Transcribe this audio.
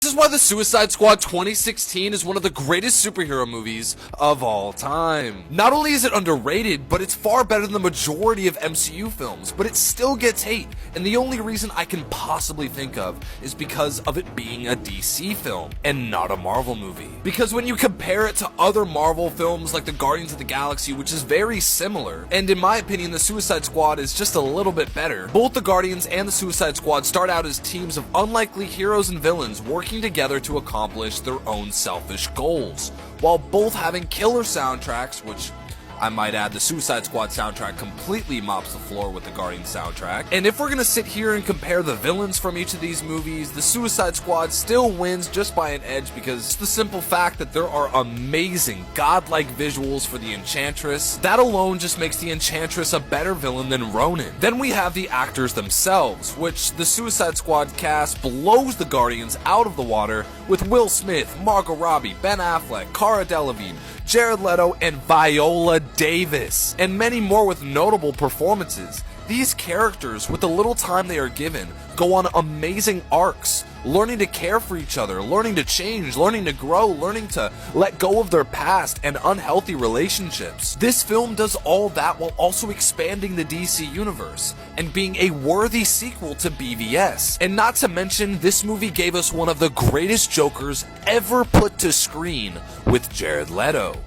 is why The Suicide Squad 2016 is one of the greatest superhero movies of all time. Not only is it underrated, but it's far better than the majority of MCU films, but it still gets hate, and the only reason I can possibly think of is because of it being a DC film and not a Marvel movie. Because when you compare it to other Marvel films like the Guardians of the Galaxy, which is very similar, and in my opinion the Suicide Squad is just a little bit better, both the Guardians and the Suicide Squad start out as teams of unlikely heroes and villains working together to accomplish their own selfish goals, while both having killer soundtracks, which I might add, the Suicide Squad soundtrack completely mops the floor with the Guardians soundtrack. And if we're gonna sit here and compare the villains from each of these movies, the Suicide Squad still wins just by an edge because it's the simple fact that there are amazing, godlike visuals for the Enchantress. That alone just makes the Enchantress a better villain than Ronan. Then we have the actors themselves, which the Suicide Squad cast blows the Guardians out of the water with Will Smith, Margot Robbie, Ben Affleck, Cara Delevingne, Jared Leto, and Viola Davis, and many more with notable performances. These characters, with the little time they are given, go on amazing arcs, learning to care for each other, learning to change, learning to grow, learning to let go of their past and unhealthy relationships. This film does all that while also expanding the DC universe and being a worthy sequel to BVS. And not to mention, this movie gave us one of the greatest Jokers ever put to screen with Jared Leto.